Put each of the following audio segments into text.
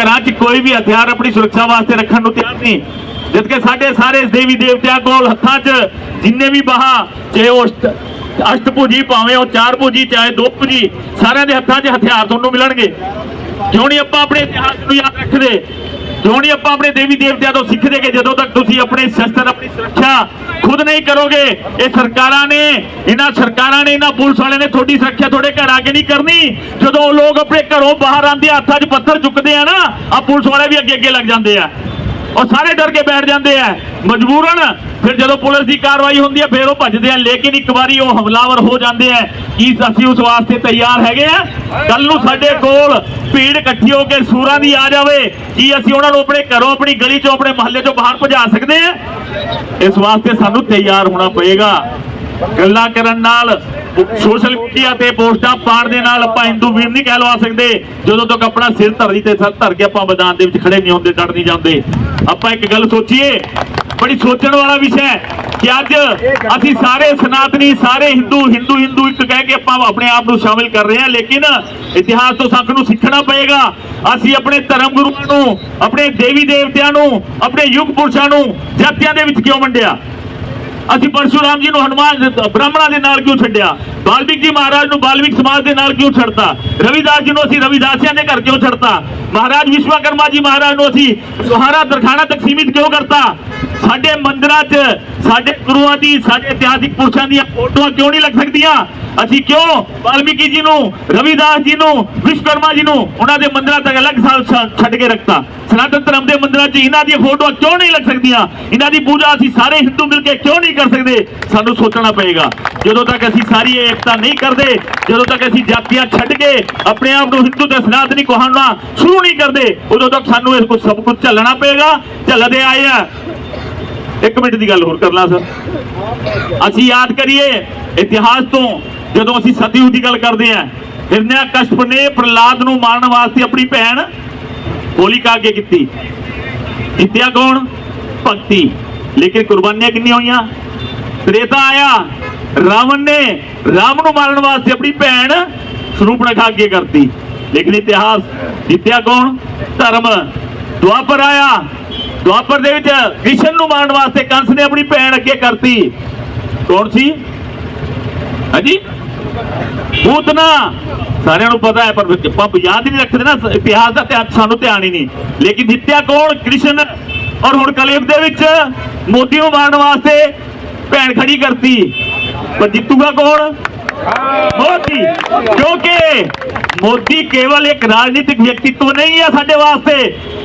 घरां 'च कोई भी हथियार अपनी सुरक्षा वास्ते रखण नूं तैयार नहीं, जबकि साडे सारे देवी देवतियां कोल हत्थां 'च जिन्ने भी बाह, चाहे वो अष्टभुजी, भावें वो चार भुजी, चाहे दो भुजी, सारिਆਂ ਦੇ हत्थां 'ਚ हथियार ਤੁਹਾਨੂੰ मिलणगे। क्यों नहीं आपां अपने इतिहास नूं याद रखदे? क्यों नहीं आपां अपने देवी देवतियां तो सीखदे कि जदों तक तुसीं अपने शस्त्र, अपनी सुरक्षा खुद नहीं करोगे, ये सरकारां ने, इन्हां सरकारां ने, इन्हां पुलिस वाले ने थोड़ी सुरक्षा थोड़े घर आके नहीं करनी। जदों लोग अपने घरों बाहर आंदे हत्थां 'च पत्थर चुकदे आ ना, आ पुलिस वाले भी अगे अगे लग जाते हैं और सारे डर के बैठ जाते हैं मजबूरन। फिर जो पुलिस की कार्रवाई होती है फिर वो भजते हैं, लेकिन एक बारी वो हमलावर हो जाते हैं कि असीं उस वास्ते तैयार हैगे आ। कल नूं साडे कोल भीड़ इकट्ठी होकर सूरां दी आ जावे कि असीं उन्हां नूं अपने घरों, अपनी गली चों, अपने महल्ले चों बाहर भजा सकते हैं? इस वास्ते सानूं तैयार होना पएगा। गल्लां करन नाल, सोशल मीडिया ते पोस्टां पाण दे नाल आपां हिंदू वीर नहीं कहलवा सकते। जदों तक अपना सिर धरती ते सर धर के आपां मैदान दे विच खड़े नहीं होंदे, डर नहीं जांदे। आपां एक गल सोचीए, बड़ी सोचण वाला विषय है कि अज असीं सारे सनातनी, सारे हिंदू हिंदू हिंदू एक कह के आपां अपने आप नूं शामिल कर रहे हैं, लेकिन इतिहास तो सानूं सीखना पएगा। असीं अपने धर्म गुरुआं नूं, अपने देवी देवतियां नूं, अपने युग पुरुषां नूं जातियां दे विच क्यों वंडिया? असीं परशुराम जी नूं हनुमान ब्राह्मणां दे नाल क्यों छड्डिया? वाल्मीकि जी महाराज नूं वाल्मीकि समाज दे नाल क्यों छड्डता? रविदास जी नूं असीं रविदासियां दे घर क्यों छड्डता? महाराज विश्वकर्मा जी महाराज नूं असीं लोहारा दरखाना तक सीमित क्यों करता? साडे मंदिरां 'च साडे गुरुआं दी, साडे इतिहासिक पुरुषां दी फोटोआं क्यों नहीं लग सकदियां? असीं क्यों वाल्मीकि जी नूं, रविदास जी नूं, विश्वकर्मा जी नूं उन्हां दे मंदिरां तक अलग साल छड्ड के रखता? सनातन धर्म दे मंदिरां 'च इन्हां दी फोटोआं क्यों नहीं लग सकदियां? इन्हां दी पूजा असीं सारे हिंदू मिल के क्यों नहीं कर सकते? सानूं सोचना पएगा। जदों तक असीं सारी एकता नहीं करते, जदों तक असीं जातियां छड्ड के अपने आप नूं हिंदू ते सनातनी कहना शुरू नहीं करते, उदों तक सानूं इस कुछ सब कुछ झल्लना पएगा। झल्लदे आए आ। एक मिनट की गल होर कर ला सर, असीं याद करिए इतिहास तो, जदों असीं सतयुग की गल करते हैं, हिरण्यकश्यप ने प्रहलाद नूं मारन वास्ते अपनी भैन होलिका अगे कीती। जित्तिया कौन? भगती। लेकिन कुर्बानियां कितनी होईयां? त्रेता आया, रावण ने राम नूं मारन वास्ते अपनी भैन शूर्पणखा अगे करती। लेकिन इतिहास जित्तिया कौन? धर्म। द्वापर आया, द्वापर दे विच कृष्ण नूं मारन वास्ते कंस ने अपनी भैन अगे करती। कौन सी? हाजी, पूतना। सारिਆਂ ਨੂੰ पता है, पर आप याद ही नहीं रखते ना, इतिहास का सानू ध्यान ही नहीं। लेकिन जित्तिया कौन? कृष्ण। और हुण कलयुग दे विच मोदी नूं मारन वास्ते भैन खड़ी करती, पर जितूगा कौन? मोदी। क्योंकि मोदी केवल एक राजनीतिक व्यक्तित्व नहीं है साडे वास्ते।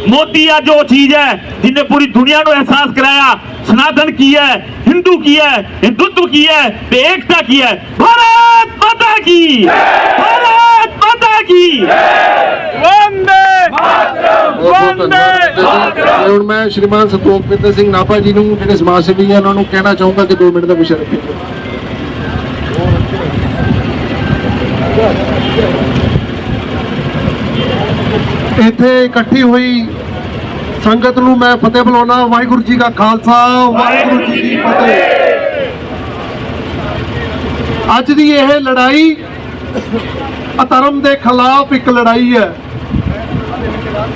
मोदी आज वो चीज है जिन्हें पूरी दुनिया को एहसास कराया सनातन की है, हिंदू की है, हिंदुत्व की है, एकता की है। भारत माता की, भारत माता की वंदे वंदे। और मैं श्रीमान संतोखविंਦਰ ਸਿੰਘ नाभा जी ਨੂੰ ਜਿਹੜੇ ਸਮਾਜ ਸੇਵੀ ਹੈ ਉਹਨਾਂ ਨੂੰ ਕਹਿਣਾ ਚਾਹੂੰਗਾ ਕਿ 2 ਮਿੰਟ ਦਾ ਵਿਸ਼ਾ ਰੱਖਿਓ। ਇੱਥੇ ਇਕੱਠੀ ਹੋਈ ਸੰਗਤ ਨੂੰ ਮੈਂ ਫਤਿਹ ਬੁਲਾਉਣਾ। ਵਾਹਿਗੁਰੂ ਜੀ ਕਾ ਖਾਲਸਾ, ਵਾਹਿਗੁਰੂ ਜੀ ਕੀ ਫਤਿਹ। ਅੱਜ ਦੀ ਇਹ ਲੜਾਈ ਅਧਰਮ ਦੇ ਖਿਲਾਫ ਇੱਕ ਲੜਾਈ ਹੈ,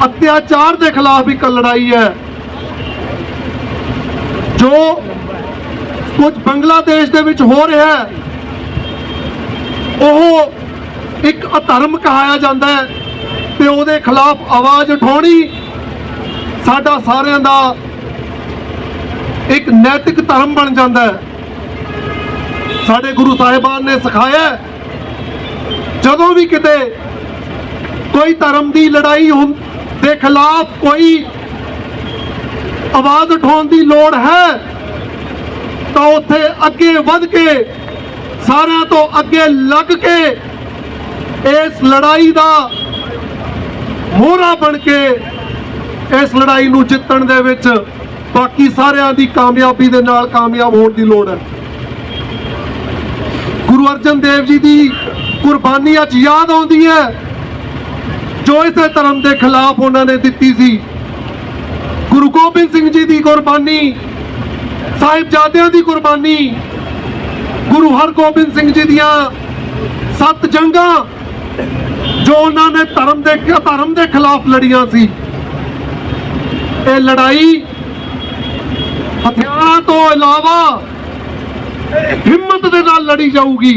अत्याचार के खिलाफ एक लड़ाई है। जो कुछ बांग्लादेश दे विच हो रहा है वो एक अधर्म कहाया जाता है, ते उहदे खिलाफ आवाज़ उठाउणी साडा सारियां दा एक नैतिक धर्म बन जाता है। साडे गुरु साहिबान ने सिखाया जदों भी किते कोई धर्म की लड़ाई के खिलाफ कोई आवाज़ उठाने की लोड़ है तो उत्थे अगे वध के सारिਆਂ तो अगे लग के इस लड़ाई का मोहरा बन के इस लड़ाई नूं जितण दे विच बाकी सारिਆਂ दी कामयाबी दे नाल कामयाब होने की लोड़ है। गुरु अर्जन देव जी की कुर्बानी अज याद आउंदी है जो इस धर्म के खिलाफ उन्होंने दी सी। गुरु गोबिंद सिंह जी की कुर्बानी, साहिबजादियां की कुर्बानी, गुरु हरगोबिंद सिंह जी दियां 7 जंगां जो उन्होंने धर्म के खिलाफ लड़ियां सी। ਇਹ ਲੜਾਈ ਹਥਿਆਰਾਂ ਤੋਂ ਇਲਾਵਾ ਹਿੰਮਤ ਦੇ ਨਾਲ ਲੜੀ ਜਾਊਗੀ।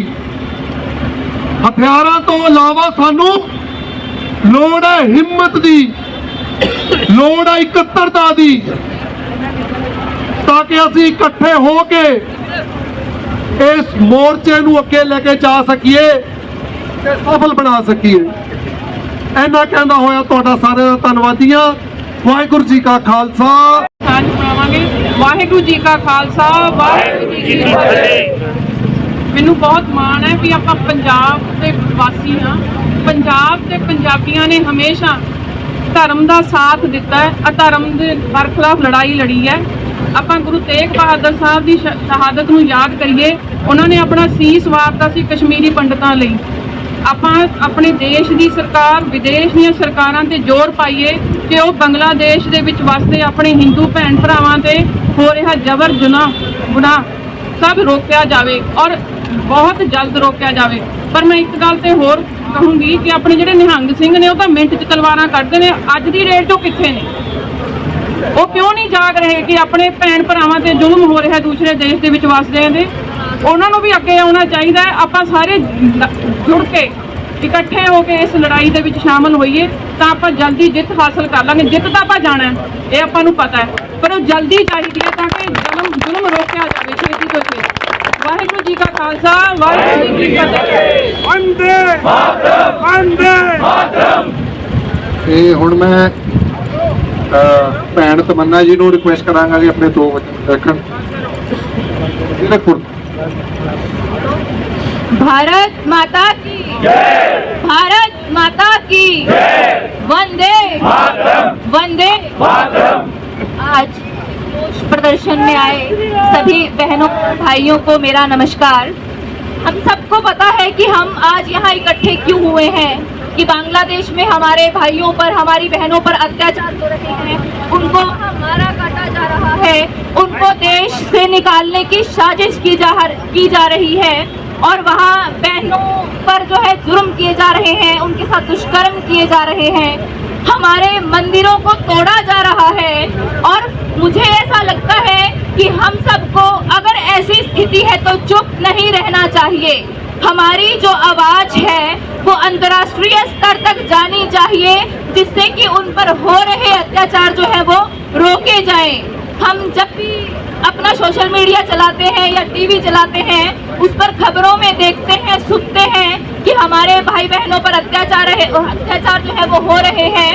ਹਥਿਆਰਾਂ ਤੋਂ ਇਲਾਵਾ ਸਾਨੂੰ ਲੋੜ ਹੈ ਹਿੰਮਤ ਦੀ, ਲੋੜ ਹੈ ਇਕੱਤਰਤਾ ਦੀ, ਤਾਂ ਕਿ ਅਸੀਂ ਇਕੱਠੇ ਹੋ ਕੇ ਇਸ ਮੋਰਚੇ ਨੂੰ ਅੱਗੇ ਲੈ ਕੇ ਜਾ ਸਕੀਏ ਤੇ ਸਫਲ ਬਣਾ ਸਕੀਏ। ਇੰਨਾ ਕਹਿੰਦਾ ਹੋਇਆ ਤੁਹਾਡਾ ਸਾਰਿਆਂ ਦਾ ਧੰਨਵਾਦੀਆਂ। ਵਾਹਿਗੁਰੂ ਜੀ ਕਾ ਖਾਲਸਾ। ਸਾਂਝ ਪਾਵਾਂਗੇ। ਵਾਹਿਗੁਰੂ ਜੀ ਕਾ ਖਾਲਸਾ, ਵਾਹਿਗੁਰੂ ਜੀ ਕੀ ਫਤਿਹ। ਮੈਨੂੰ ਬਹੁਤ ਮਾਣ ਹੈ ਵੀ ਆਪਾਂ ਪੰਜਾਬ ਦੇ ਵਾਸੀ ਹਾਂ। ਪੰਜਾਬ ਤੇ ਪੰਜਾਬੀਆਂ ਨੇ ਹਮੇਸ਼ਾ ਧਰਮ ਦਾ ਸਾਥ ਦਿੱਤਾ ਹੈ, ਅਧਰਮ ਦੇ ਬਰਖਲਾਫ ਲੜਾਈ ਲੜੀ ਹੈ। ਆਪਾਂ ਗੁਰੂ ਤੇਗ ਬਹਾਦਰ ਸਾਹਿਬ ਦੀ ਸ਼ਹਾਦਤ ਨੂੰ ਯਾਦ ਕਰੀਏ। ਉਹਨਾਂ ਨੇ ਆਪਣਾ ਸੀਸ ਵਾਰਤਾ ਸੀ ਕਸ਼ਮੀਰੀ ਪੰਡਤਾਂ ਲਈ। ਆਪਾਂ ਆਪਣੇ ਦੇਸ਼ ਦੀ ਸਰਕਾਰ, ਵਿਦੇਸ਼ ਦੀਆਂ ਸਰਕਾਰਾਂ ਤੇ ਜ਼ੋਰ ਪਾਈਏ ਕਿ ਉਹ ਬੰਗਲਾਦੇਸ਼ ਦੇ ਵਿੱਚ ਵਸਦੇ ਆਪਣੇ ਹਿੰਦੂ ਭੈਣ ਭਰਾਵਾਂ ਤੇ ਹੋ ਰਿਹਾ ਜ਼ਬਰ ਗੁਨਾਹ ਸਭ ਰੋਕਿਆ ਜਾਵੇ ਔਰ ਬਹੁਤ ਜਲਦ ਰੋਕਿਆ ਜਾਵੇ। ਪਰ ਮੈਂ ਇੱਕ ਗੱਲ ਤੇ ਹੋਰ ਕਹੂੰਗੀ ਕਿ ਆਪਣੇ ਜਿਹੜੇ ਨਿਹੰਗ ਸਿੰਘ ਨੇ ਉਹ ਤਾਂ ਮਿੰਟ 'ਚ ਤਲਵਾਰਾਂ ਕੱਢਦੇ ਨੇ। ਅੱਜ ਦੀ ਡੇਟ 'ਚੋਂ ਕਿੱਥੇ ਨੇ? ਉਹ ਕਿਉਂ ਨਹੀਂ ਜਾਗ ਰਹੇ ਕਿ ਆਪਣੇ ਭੈਣ ਭਰਾਵਾਂ ਤੇ ਜ਼ੁਲਮ ਹੋ ਰਿਹਾ ਦੂਸਰੇ ਦੇਸ਼ ਦੇ ਵਿੱਚ ਵਸਦੇ ਨੇ? ਉਹਨਾਂ ਨੂੰ ਵੀ ਅੱਗੇ ਆਉਣਾ ਚਾਹੀਦਾ ਹੈ। ਆਪਾਂ ਸਾਰੇ ਜੁੜ ਕੇ ਇਕੱਠੇ ਹੋ ਕੇ ਇਸ ਲੜਾਈ ਦੇ ਵਿੱਚ ਸ਼ਾਮਲ ਹੋਈਏ ਤਾਂ ਆਪਾਂ ਜਲਦੀ ਜਿੱਤ ਹਾਸਲ ਕਰ ਲਾਂਗੇ। ਜਿੱਤ ਤਾਂ ਆਪਾਂ ਜਾਣਾ ਹੈ, ਇਹ ਆਪਾਂ ਨੂੰ ਪਤਾ ਹੈ, ਪਰ ਉਹ ਜਲਦੀ ਚਾਹੀਦੀ ਹੈ ਤਾਂ ਕਿ ਜ਼ੁਲਮ ਰੋਕਿਆ ਜਾਵੇ ਛੇਤੀ ਤੋਂ ਛੇਤੀ। ਵਾਹਿਗੁਰੂ ਜੀ ਕਾ ਖਾਲਸਾ, ਵਾਹਿਗੁਰੂ ਜੀ ਕੀ ਫਤਿਹ। ਵੰਦੇ ਮਾਤਰਮ, ਵੰਦੇ ਮਾਤਰਮ। ਇਹ ਹੁਣ ਮੈਂ ਭੈਣ ਤਮੰਨਾ ਜੀ ਨੂੰ ਰਿਕੁਐਸਟ ਕਰਾਂਗਾ ਕਿ ਆਪਣੇ 2 ਵਚਨ ਰੱਖਣ। भारत माता की जय, भारत माता की जय, वंदे मातरम, वंदे मातरम। आज रोष प्रदर्शन में आए सभी बहनों भाइयों को मेरा नमस्कार। हम सबको पता है कि हम आज यहाँ इकट्ठे क्यों हुए हैं, कि बांग्लादेश में हमारे भाइयों पर, हमारी बहनों पर अत्याचार हो रहे हैं, उनको मारा काटा जा रहा है, उनको देश से निकालने की साजिश की जा रही है और वहाँ बहनों पर जो है जुर्म किए जा रहे हैं, उनके साथ दुष्कर्म किए जा रहे हैं, हमारे मंदिरों को तोड़ा जा रहा है। और मुझे ऐसा लगता है कि हम सबको अगर ऐसी स्थिति है तो चुप नहीं रहना चाहिए। हमारी जो आवाज है वो अंतर्राष्ट्रीय स्तर तक जानी चाहिए, जिससे कि उन पर हो रहे अत्याचार जो है वो रोके जाएं। हम जब भी अपना सोशल मीडिया चलाते हैं या टीवी चलाते हैं, उस पर खबरों में देखते हैं, सुनते हैं कि हमारे भाई बहनों पर अत्याचार जो है वो हो रहे हैं।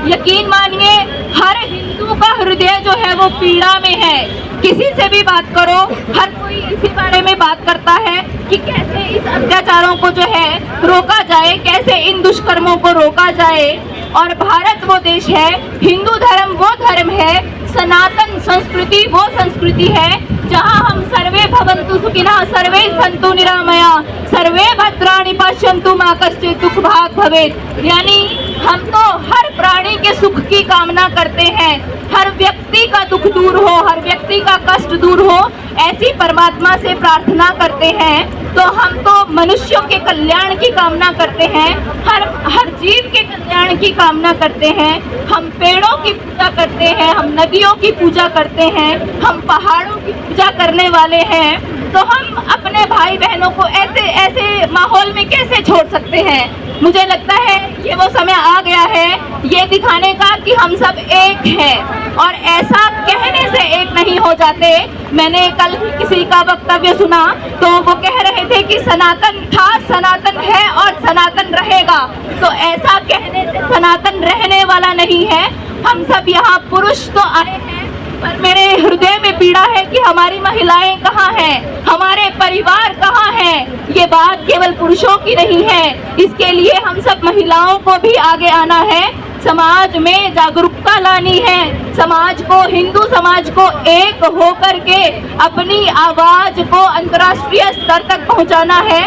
यकीन मानिए हर हिंदू का हृदय जो है वो पीड़ा में है। किसी से भी बात करो, हर कोई इसी बारे में बात करता है कि कैसे इस अत्याचारों को जो है रोका जाए, कैसे इन दुष्कर्मों को रोका जाए। और भारत वो देश है, हिंदू धर्म वो धर्म है, सनातन संस्कृति वो संस्कृति है जहाँ हम सर्वे भवन्तु सुखिनः, सर्वे सन्तु निरामया, सर्वे भद्राणि पश्यन्तु मा कश्चित् दुःख भाग् भवेत्। यानी हम तो हर प्राणी के सुख की कामना करते हैं, हर व्यक्ति का दुख दूर हो, हर व्यक्ति का कष्ट दूर हो, ऐसी परमात्मा से प्रार्थना करते हैं। तो हम तो मनुष्यों के कल्याण की कामना करते हैं, हर जीव के कल्याण की कामना करते हैं। हम पेड़ों की पूजा करते हैं, हम नदियों की पूजा करते हैं, हम पहाड़ों की पूजा करने वाले हैं। तो हम अपने भाई बहनों को ऐसे माहौल में कैसे छोड़ सकते हैं? मुझे लगता है ये वो समय आ गया है ये दिखाने का कि हम सब एक हैं और ऐसा कहने से एक नहीं हो जाते। मैंने कल किसी का वक्तव्य सुना तो वो कह रहे थे कि सनातन था, सनातन है और सनातन रहेगा। तो ऐसा कहने से सनातन रहने वाला नहीं है। हम सब यहाँ पुरुष तो आए हैं, पर मेरे हृदय में पीड़ा है कि हमारी महिलाएं कहाँ हैं, हमारे परिवार कहाँ हैं। ये बात केवल पुरुषों की नहीं है, इसके लिए हम सब महिलाओं को भी आगे आना है, समाज में जागरूकता लानी है, समाज को, हिंदू समाज को एक होकर के अपनी आवाज को अंतर्राष्ट्रीय स्तर तक पहुंचाना है।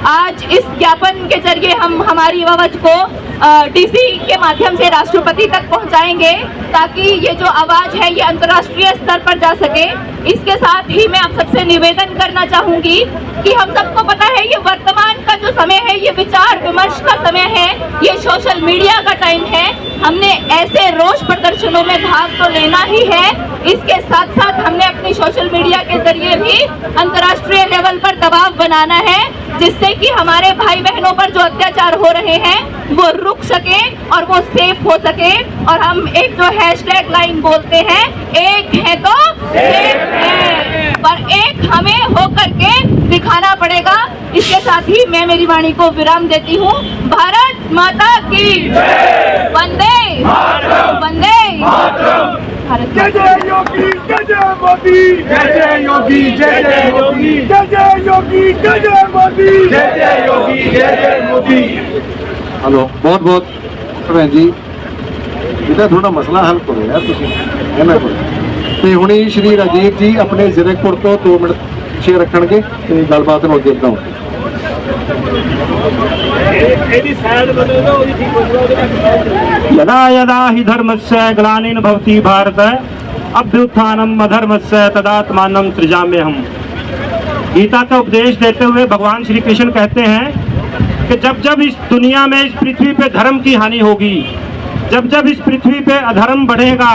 आज इस ज्ञापन के जरिए हम हमारी आवाज को डीसी के माध्यम से राष्ट्रपति तक पहुंचाएंगे, ताकि ये जो आवाज है ये अंतर्राष्ट्रीय स्तर पर जा सके। इसके साथ ही मैं आप सबसे निवेदन करना चाहूंगी कि हम सबको पता है ये वर्तमान का जो समय है ये विचार विमर्श का समय है, ये सोशल मीडिया का टाइम है। हमने ऐसे रोष प्रदर्शनों में भाग तो लेना ही है, इसके साथ साथ हमने अपनी सोशल मीडिया के जरिए भी अंतर्राष्ट्रीय लेवल पर दबाव बनाना है, जिससे कि हमारे भाई बहनों पर जो अत्याचार हो रहे हैं वो रुक सके और वो सेफ हो सके। और हम एक जो हैशटैग लाइन बोलते हैं, एक है तो सेफ है, पर एक हमें होकर के दिखाना पड़ेगा। इसके साथ ही मैं मेरी वाणी को विराम देती हूँ। भारत माता की वंदे वंदे भारत जय जय योगी जय जय मोदी जय जय योगी जय जय योगी जय जय योगी जय जय मोदी जय जय योगी जय जय मोदी। हेलो, बहुत बहुत भैन जी, बेटा थोड़ा मसला हल करो यार, ਤੁਸੀਂ ਇਹਨਾਂ ਕੋਲ ਤੇ ਹੁਣੇ ਸ਼੍ਰੀ ਰਾਜੀਵ ਜੀ ਆਪਣੇ ਜ਼ਿਰਕਪੁਰ ਤੋਂ 2 ਮਿੰਟ ਪਿੱਛੇ ਰੱਖਣਗੇ ਤੇ ਗੱਲਬਾਤ ਨੂੰ ਅੱਗੇ ਵਧਾਉਣਗੇ। यदा यदा हि धर्मस्य ग्लानिर् भवति भारत अभ्युत्थानम् अधर्मस्य तदात्मानं सृजाम्यहम्। गीता का उपदेश देते हुए भगवान श्री कृष्ण कहते हैं कि जब जब इस दुनिया में, इस पृथ्वी पे धर्म की हानि होगी, जब जब इस पृथ्वी पे अधर्म बढ़ेगा,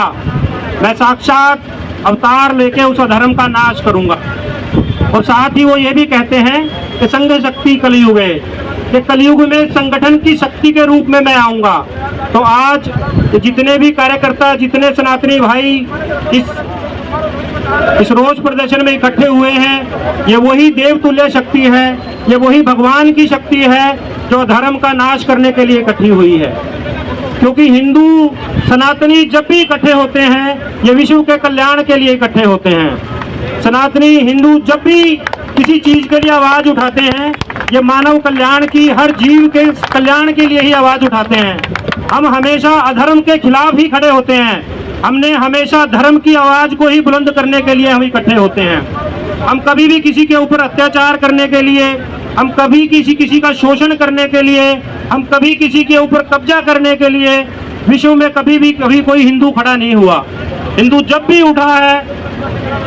मैं साक्षात अवतार लेके उस अधर्म का नाश करूंगा। और साथ ही वो ये भी कहते हैं कि संघ शक्ति कलयुग है, कि कलयुग में संगठन की शक्ति के रूप में मैं आऊंगा। तो आज जितने भी कार्यकर्ता, जितने सनातनी भाई इस रोष प्रदर्शन में इकट्ठे हुए हैं, ये वही देवतुल्य शक्ति है, ये वही भगवान की शक्ति है जो धर्म का नाश करने के लिए इकट्ठी हुई है। क्योंकि हिंदू सनातनी जब भी इकट्ठे होते हैं, ये विश्व के कल्याण के लिए इकट्ठे होते हैं। सनातनी हिंदू जब भी किसी चीज के लिए आवाज उठाते हैं, ये मानव कल्याण की, हर जीव के कल्याण के लिए ही आवाज उठाते हैं। हम हमेशा अधर्म के खिलाफ ही खड़े होते हैं। हमने हमेशा धर्म की आवाज को ही बुलंद करने के लिए हम इकट्ठे होते हैं। हम कभी भी किसी के ऊपर अत्याचार करने के लिए, हम कभी किसी का शोषण करने के लिए, हम कभी किसी के ऊपर कब्जा करने के लिए विश्व में कभी कोई हिंदू खड़ा नहीं हुआ। हिंदू जब भी उठा है,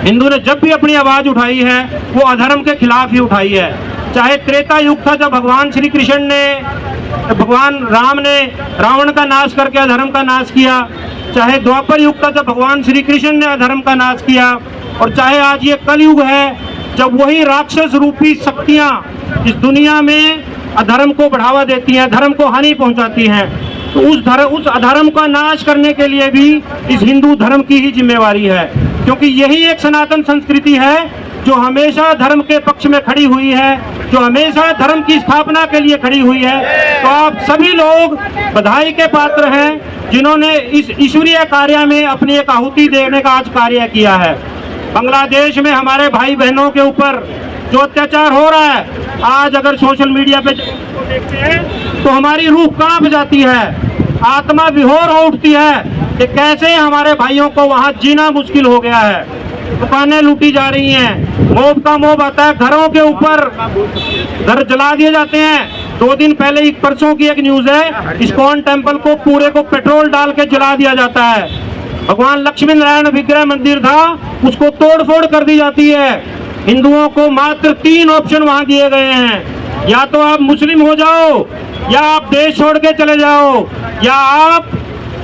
हिंदू ने जब भी अपनी आवाज उठाई है, वो अधर्म के खिलाफ ही उठाई है। चाहे त्रेता युग था, जब भगवान श्री कृष्ण ने, भगवान राम ने रावण का नाश करके अधर्म का नाश किया, चाहे द्वापर युग था जब भगवान श्री कृष्ण ने अधर्म का नाश किया, और चाहे आज ये कलयुग है जब वही राक्षस रूपी शक्तियां इस दुनिया में अधर्म को बढ़ावा देती हैं, धर्म को हानि पहुंचाती हैं। तो उस अधर्म का नाश करने के लिए भी इस हिंदू धर्म की ही जिम्मेवारी है, क्योंकि यही एक सनातन संस्कृति है जो हमेशा धर्म के पक्ष में खड़ी हुई है, जो हमेशा धर्म की स्थापना के लिए खड़ी हुई है। तो आप सभी लोग बधाई के पात्र हैं जिन्होंने इस ईश्वरीय कार्य में अपनी एक आहुति देने का आज कार्य किया है। बांग्लादेश में हमारे भाई बहनों के ऊपर जो अत्याचार हो रहा है, आज अगर सोशल मीडिया पे देखते हैं तो हमारी रूह कांप जाती है, आत्मा विभोर हो उठती है कि कैसे हमारे भाइयों को वहां जीना मुश्किल हो गया है। दुकानें लूटी जा रही हैं, मोब का मोब आता है, घरों के ऊपर घर जला दिए जाते हैं। 2 दिन पहले, एक परसों की एक न्यूज है, इस्कॉन टेम्पल को पूरे को पेट्रोल डाल के जला दिया जाता है। भगवान लक्ष्मी नारायण विग्रह मंदिर था, उसको तोड़फोड़ कर दी जाती है। हिंदुओं को मात्र 3 ऑप्शन वहां दिए गए हैं, या तो आप मुस्लिम हो जाओ, या आप देश छोड़ के चले जाओ, या आप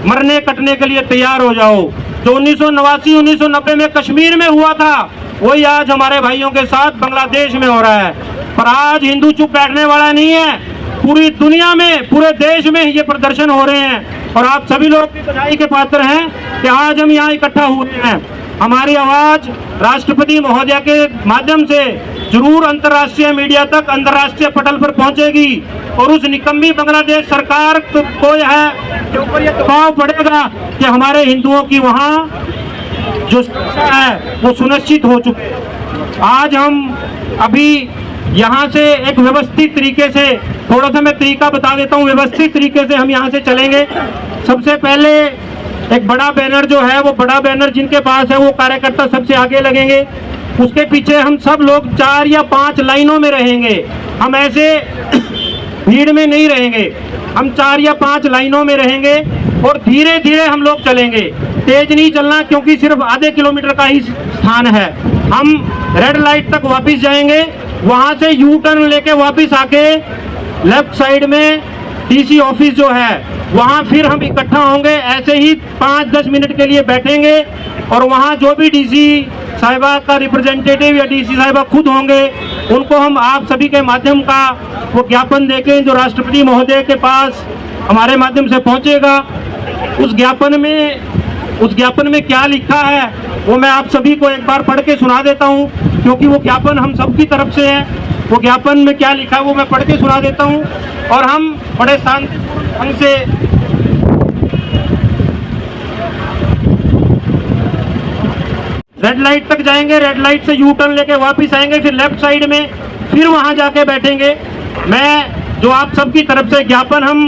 मरने कटने के लिए तैयार हो जाओ। जो 1989-1990 में कश्मीर में हुआ था, वही आज हमारे भाइयों के साथ बांग्लादेश में हो रहा है। पर आज हिंदू चुप बैठने वाला नहीं है, पूरी दुनिया में, पूरे देश में ये प्रदर्शन हो रहे हैं, और आप सभी लोग की बधाई के पात्र हैं कि आज हम यहाँ इकट्ठा हुए हैं। हमारी आवाज राष्ट्रपति महोदय के माध्यम से जरूर अंतर्राष्ट्रीय मीडिया तक, अंतर्राष्ट्रीय पटल पर पहुंचेगी, और उस निकम्मी बांग्लादेश सरकार को के ऊपर यह दबाव पड़ेगा कि हमारे हिंदुओं की वहाँ जो सुरक्षा है वो सुनिश्चित हो चुकी है। आज हम अभी यहाँ से एक व्यवस्थित तरीके से, थोड़ा सा मैं तरीका बता देता हूँ, व्यवस्थित तरीके से हम यहाँ से चलेंगे। सबसे पहले एक बड़ा बैनर जो है, वो बड़ा बैनर जिनके पास है वो कार्यकर्ता सबसे आगे लगेंगे। उसके पीछे हम सब लोग 4 या 5 लाइनों में रहेंगे। हम ऐसे भीड़ में नहीं रहेंगे, हम 4 या 5 लाइनों में रहेंगे और धीरे धीरे हम लोग चलेंगे। तेज नहीं चलना, क्योंकि सिर्फ आधे किलोमीटर का ही स्थान है। हम रेड लाइट तक वापस जाएंगे, वहां से यू टर्न लेके वापस आके लेफ्ट साइड में डीसी ऑफिस जो है वहां फिर हम इकट्ठा होंगे। ऐसे ही 5-10 मिनट के लिए बैठेंगे और वहां जो भी डीसी साहिबा का रिप्रेजेंटेटिव या डीसी साहिबा खुद होंगे, उनको हम आप सभी के माध्यम का वो ज्ञापन देके जो राष्ट्रपति महोदय के पास हमारे माध्यम से पहुंचेगा, उस ज्ञापन में क्या लिखा है वो मैं आप सभी को एक बार पढ़ के सुना देता हूं, क्योंकि वो ज्ञापन हम सबकी तरफ से है। वो ज्ञापन में क्या लिखा है वो मैं पढ़ के सुना देता हूं और हम बड़े शांतिपूर्ण ढंग से रेड लाइट तक जाएंगे, रेड लाइट से यू टर्न लेके वापस आएंगे, फिर लेफ्ट साइड में फिर वहां जाके बैठेंगे। मैं जो आप सबकी तरफ से ज्ञापन हम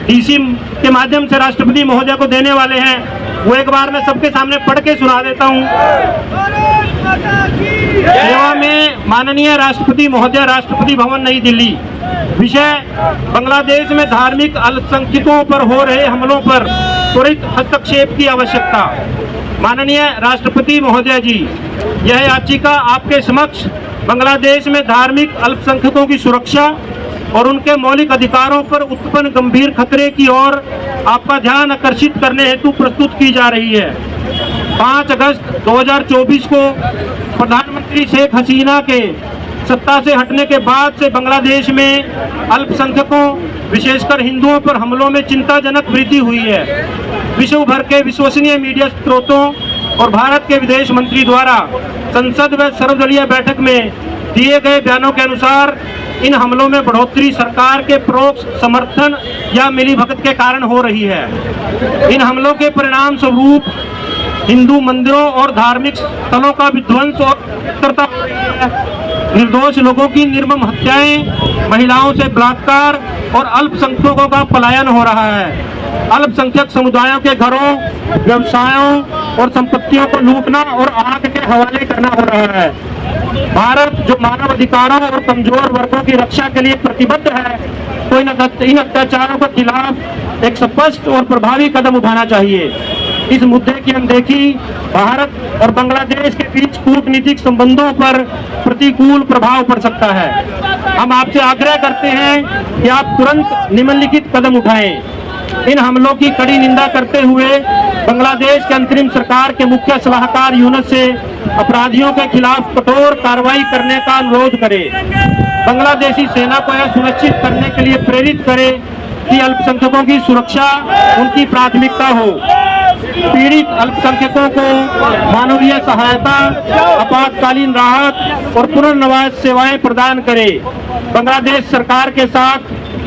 डीसी के माध्यम से राष्ट्रपति महोदय को देने वाले हैं, वो एक बार मैं सबके सामने पढ़ के सुना देता हूं। सेवा में माननीय राष्ट्रपति महोदय, राष्ट्रपति भवन नई दिल्ली। विषय: बांग्लादेश में धार्मिक अल्पसंख्यकों पर हो रहे हमलों पर त्वरित हस्तक्षेप की आवश्यकता। माननीय राष्ट्रपति महोदय जी, यह याचिका आपके समक्ष बांग्लादेश में धार्मिक अल्पसंख्यकों की सुरक्षा और उनके मौलिक अधिकारों पर उत्पन्न गंभीर खतरे की ओर आपका ध्यान आकर्षित करने हेतु प्रस्तुत की जा रही है। 5 अगस्त 2024 को प्रधानमंत्री शेख हसीना के सत्ता से हटने के बाद से बांग्लादेश में अल्पसंख्यकों विशेषकर हिंदुओं पर हमलों में चिंताजनक वृद्धि हुई है। विश्व भर के विश्वसनीय मीडिया स्रोतों और भारत के विदेश मंत्री द्वारा संसद व सर्वदलीय बैठक में दिए गए बयानों के अनुसार इन हमलों में बढ़ोतरी सरकार के परोक्ष समर्थन या मिलीभगत के कारण हो रही है। इन हमलों के परिणाम स्वरूप हिंदू मंदिरों और धार्मिक स्थलों का विध्वंस और कट्टरता हो रही है। निर्दोष लोगों की निर्मम हत्याएं, महिलाओं से बलात्कार और अल्पसंख्यकों का पलायन हो रहा है। अल्पसंख्यक समुदायों के घरों, व्यवसायों और संपत्तियों को लूटना और आग के हवाले करना हो रहा है। भारत जो मानव अधिकारों और कमजोर वर्गों की रक्षा के लिए प्रतिबद्ध है, तो इन अत्याचारों के खिलाफ एक स्पष्ट और प्रभावी कदम उठाना चाहिए। इस मुद्दे की अनदेखी भारत और बांग्लादेश के बीच कूटनीतिक संबंधों पर प्रतिकूल प्रभाव पड़ सकता है। हम आपसे आग्रह करते हैं कि आप तुरंत निम्नलिखित कदम उठाएं। इन हमलों की कड़ी निंदा करते हुए बांग्लादेश के अंतरिम सरकार के मुख्य सलाहकार यूनुस से अपराधियों के खिलाफ कठोर कार्रवाई करने का अनुरोध करें। बांग्लादेशी सेना को यह सुनिश्चित करने के लिए प्रेरित करें कि अल्पसंख्यकों की सुरक्षा उनकी प्राथमिकता हो। पीड़ित अल्पसंख्यकों को मानवीय सहायता, आपातकालीन राहत और पुनर्वास सेवाएं प्रदान करे। बांग्लादेश सरकार के साथ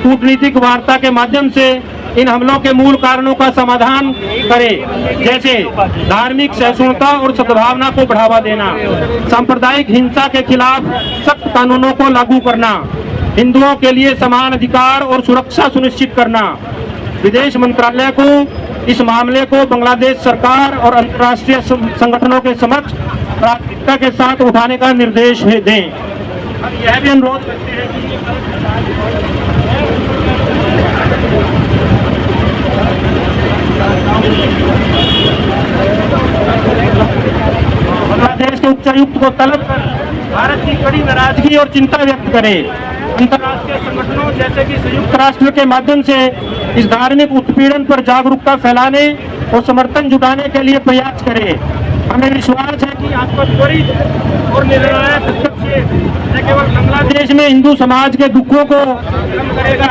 कूटनीतिक वार्ता के माध्यम से इन हमलों के मूल कारणों का समाधान करे, जैसे धार्मिक सहिष्णुता और सद्भावना को बढ़ावा देना, सांप्रदायिक हिंसा के खिलाफ सख्त कानूनों को लागू करना, हिंदुओं के लिए समान अधिकार और सुरक्षा सुनिश्चित करना। विदेश मंत्रालय को इस मामले को बांग्लादेश सरकार और अंतर्राष्ट्रीय संगठनों के समक्ष प्राथमिकता के साथ उठाने का निर्देश दें। यह भी अनुरोध करते हैं कि बांग्लादेश के उच्चायुक्त को तलब कर भारत की कड़ी नाराजगी और चिंता व्यक्त करे। अंतर्राष्ट्रीय संगठनों जैसे कि संयुक्त राष्ट्र के माध्यम से इस धार्मिक उत्पीड़न पर जागरूकता फैलाने और समर्थन जुटाने के लिए प्रयास करे। हमें विश्वास है कि आपका त्वरित और निर्णायक हस्तक्षेप न केवल बांग्लादेश में हिंदू समाज के दुखों को कम करेगा,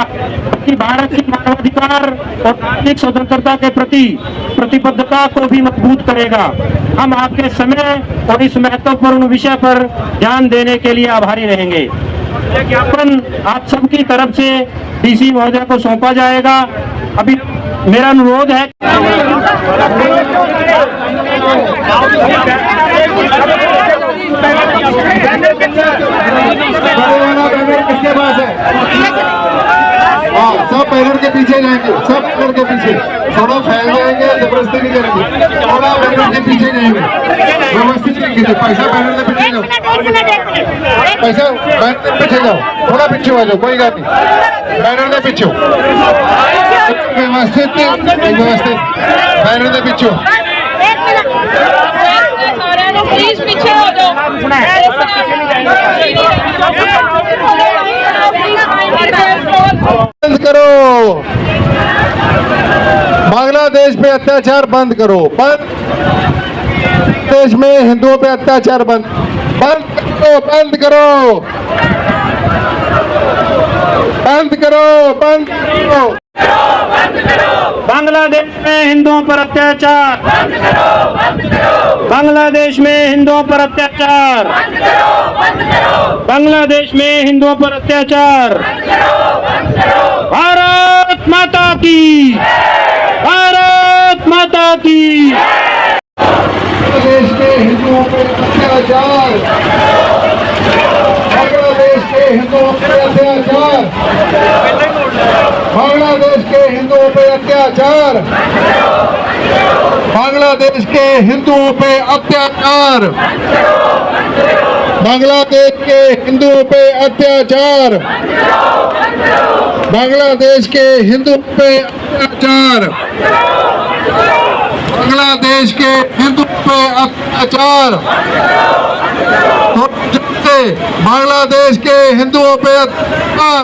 बल्कि भारत की मानवाधिकार और धार्मिक स्वतंत्रता के प्रति प्रतिबद्धता को भी मजबूत करेगा। हम आपके समय और इस महत्वपूर्ण विषय पर ध्यान देने के लिए आभारी रहेंगे। यह ज्ञापन आप सबकी तरफ से डीसी महोदय को सौंपा जाएगा। अभी मेरा अनुरोध है किसके पास है? हाँ, सब बैनर के पीछे जाएंगे, सब बैनर के पीछे थोड़ा फैल जाएंगे, जबरदस्ती नहीं करेंगे, थोड़ा बैनर के पीछे जाएंगे व्यवस्थित तरीके से। पैसा बैनर के पीछे जाओ, पैसा बैनर के पीछे जाओ, थोड़ा पीछे आ जाओ, कोई बात नहीं, बैनर के पीछे। व्यवस्थित बैनर के पिछों प्लीज पीछे हो जाओ बंद करो, बांग्लादेश पे अत्याचार बंद करो, बंद देश में हिंदुओं पे अत्याचार बंद करो, बंद करो, बंद करो, बंद करो। बांग्लादेश में हिंदुओं पर अत्याचार, बांग्लादेश में हिंदुओं पर अत्याचार, बांग्लादेश में हिंदुओं पर अत्याचार। भारत माता की, भारत माता की। बांग्लादेश के हिंदुओं पे अत्याचार, बांग्लादेश के हिंदुओं पे अत्याचार, बांग्लादेश के हिंदुओं पे अत्याचार, बांग्लादेश के हिंदुओं पे अत्याचार, बांग्लादेश के हिंदुओं पे अत्याचार, बांग्लादेश के हिंदुओं पे अत्याचार, बांग्लादेश के हिंदुओं पे अत्याचार। बांग्लादेश के हिंदुओं पे अत्याचार।